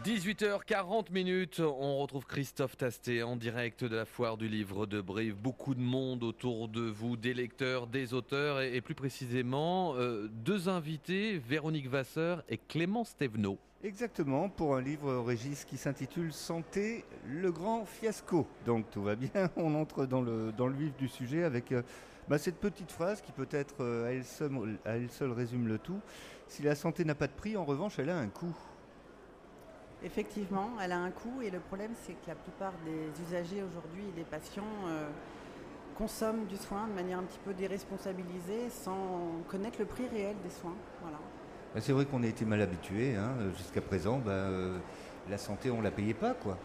18h40, on retrouve Christophe Tastet en direct de la foire du livre de Brive. Beaucoup de monde autour de vous, des lecteurs, des auteurs et plus précisément deux invités, Véronique Vasseur et Clément Stévenot. Exactement, pour un livre, Régis, qui s'intitule Santé, le grand fiasco. Donc tout va bien, on entre dans le vif du sujet avec cette petite phrase qui peut-être à elle seule résume le tout. Si la santé n'a pas de prix, en revanche, elle a un coût. Effectivement, elle a un coût et le problème c'est que la plupart des usagers aujourd'hui et des patients consomment du soin de manière un petit peu déresponsabilisée sans connaître le prix réel des soins. Voilà. C'est vrai qu'on a été mal habitués, jusqu'à présent, la santé on la payait pas quoi.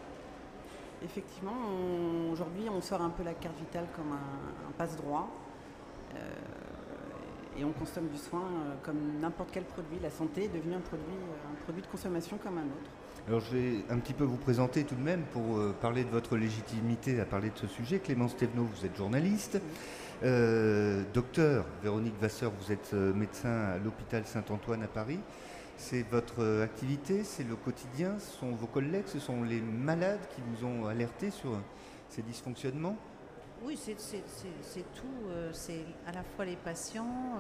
Effectivement, aujourd'hui on sort un peu la carte vitale comme un passe-droit et on consomme du soin comme n'importe quel produit. La santé est devenue un produit de consommation comme un autre. Alors je vais un petit peu vous présenter tout de même pour parler de votre légitimité à parler de ce sujet. Clément Stévenot, vous êtes journaliste. Docteur Véronique Vasseur, vous êtes médecin à l'hôpital Saint-Antoine à Paris. C'est votre activité, c'est le quotidien, ce sont vos collègues, ce sont les malades qui vous ont alerté sur ces dysfonctionnements? Oui, c'est tout. C'est à la fois les patients,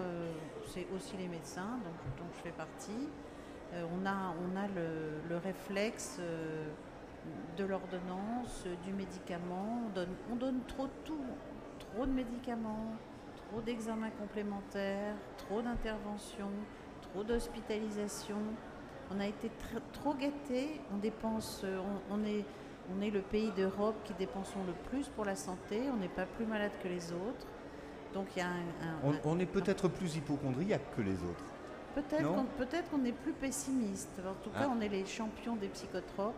c'est aussi les médecins, dont je fais partie. On a le réflexe de l'ordonnance, du médicament. On donne trop de tout, trop de médicaments, trop d'examens complémentaires, trop d'interventions, trop d'hospitalisation. On a été trop gâtés. On dépense. On est le pays d'Europe qui dépensons le plus pour la santé. On n'est pas plus malade que les autres. Donc il y a on est peut-être plus hypocondriaque que les autres. Peut-être qu'on est plus pessimiste. En tout cas, on est les champions des psychotropes.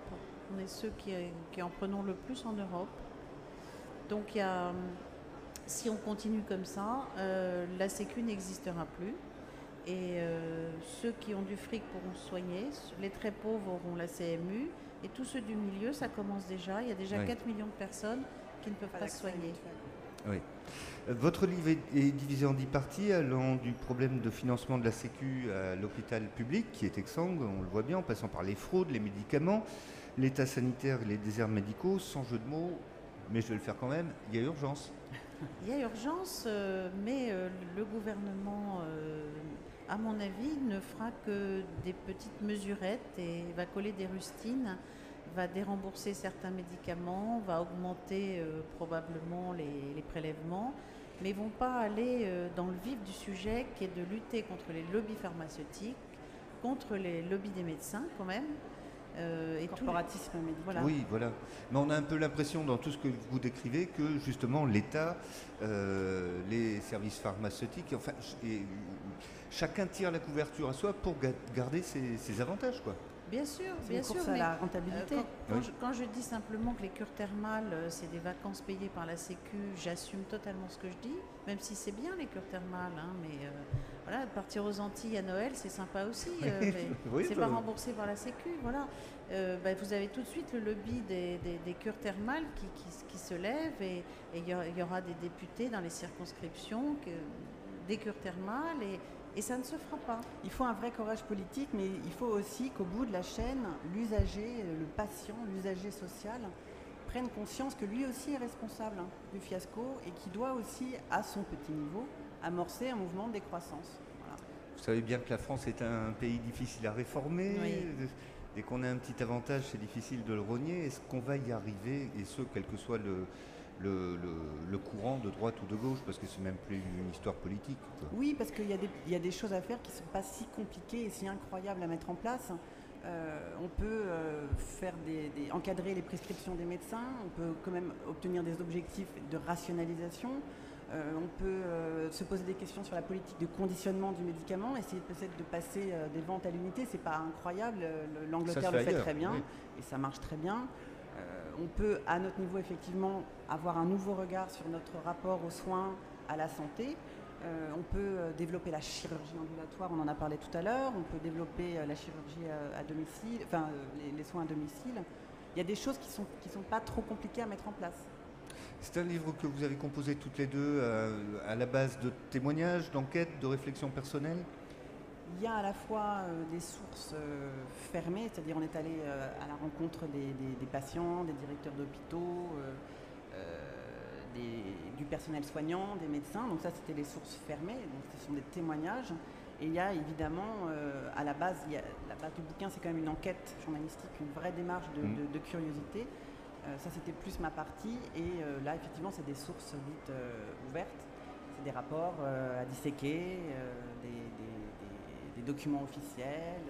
On est ceux qui en prenons le plus en Europe. Donc, si on continue comme ça, la Sécu n'existera plus. Et ceux qui ont du fric pourront se soigner. Les très pauvres auront la CMU. Et tous ceux du milieu, ça commence déjà. Il y a déjà 4 millions de personnes qui ne peuvent pas se soigner. Oui. Votre livre est divisé en 10 parties, allant du problème de financement de la Sécu à l'hôpital public, qui est exsangue, on le voit bien, en passant par les fraudes, les médicaments, l'état sanitaire et les déserts médicaux, sans jeu de mots, mais je vais le faire quand même, il y a urgence. Il y a urgence, mais le gouvernement, à mon avis, ne fera que des petites mesurettes et va coller des rustines, va dérembourser certains médicaments, va augmenter probablement les prélèvements, mais ils ne vont pas aller dans le vif du sujet qui est de lutter contre les lobbies pharmaceutiques, contre les lobbies des médecins quand même. Et corporatisme médical. Voilà. Oui, voilà. Mais on a un peu l'impression dans tout ce que vous décrivez que justement l'État, les services pharmaceutiques, enfin, chacun tire la couverture à soi pour garder ses avantages, quoi. Bien sûr, c'est une course à la rentabilité. Quand je dis simplement que les cures thermales, c'est des vacances payées par la Sécu, j'assume totalement ce que je dis, même si c'est bien les cures thermales, mais voilà, partir aux Antilles à Noël, c'est sympa aussi, mais oui, c'est pas remboursé par la Sécu, voilà. Vous avez tout de suite le lobby des cures thermales qui se lève et il y aura des députés dans les circonscriptions des cures thermales et ça ne se fera pas. Il faut un vrai courage politique, mais il faut aussi qu'au bout de la chaîne, l'usager, le patient, l'usager social, prenne conscience que lui aussi est responsable du fiasco et qui doit aussi, à son petit niveau, amorcer un mouvement de décroissance. Voilà. Vous savez bien que la France est un pays difficile à réformer. Oui. Dès qu'on a un petit avantage, c'est difficile de le rogner. Est-ce qu'on va y arriver, et ce, quel que soit le courant de droite ou de gauche, parce que c'est même plus une histoire politique, quoi. Oui, parce qu'il y a des choses à faire qui ne sont pas si compliquées et si incroyables à mettre en place. On peut encadrer les prescriptions des médecins, on peut quand même obtenir des objectifs de rationalisation, on peut se poser des questions sur la politique de conditionnement du médicament, essayer peut-être de passer des ventes à l'unité, c'est pas incroyable, l'Angleterre le fait très bien, oui. Et ça marche très bien. On peut, à notre niveau, effectivement, avoir un nouveau regard sur notre rapport aux soins, à la santé. On peut développer la chirurgie ambulatoire, on en a parlé tout à l'heure. On peut développer la chirurgie à domicile, enfin les soins à domicile. Il y a des choses qui sont pas trop compliquées à mettre en place. C'est un livre que vous avez composé toutes les deux à la base de témoignages, d'enquêtes, de réflexions personnelles ? Il y a à la fois des sources fermées, c'est-à-dire on est allé à la rencontre des patients, des directeurs d'hôpitaux, du personnel soignant, des médecins. Donc ça, c'était les sources fermées, donc ce sont des témoignages. Et il y a évidemment, à la base, la base du bouquin, c'est quand même une enquête journalistique, une vraie démarche de curiosité. Ça, c'était plus ma partie. Et là, effectivement, c'est des sources dites ouvertes. C'est des rapports à disséquer, des documents officiels.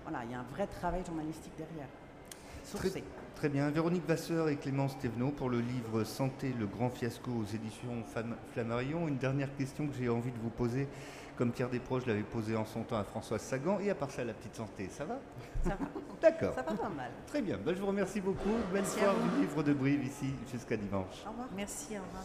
Voilà, il y a un vrai travail journalistique derrière. Sourcé. Très bien. Véronique Vasseur et Clémence Thévenot pour le livre Santé, le grand fiasco aux éditions Flammarion. Une dernière question que j'ai envie de vous poser, comme Pierre Desproges l'avait posée en son temps à Françoise Sagan. Et à part ça, la petite santé, ça va? Ça va. D'accord. Ça va pas mal. Très bien. Ben, je vous remercie beaucoup. Belle Merci soirée du livre de Brive ici jusqu'à dimanche. Au revoir. Merci, au revoir.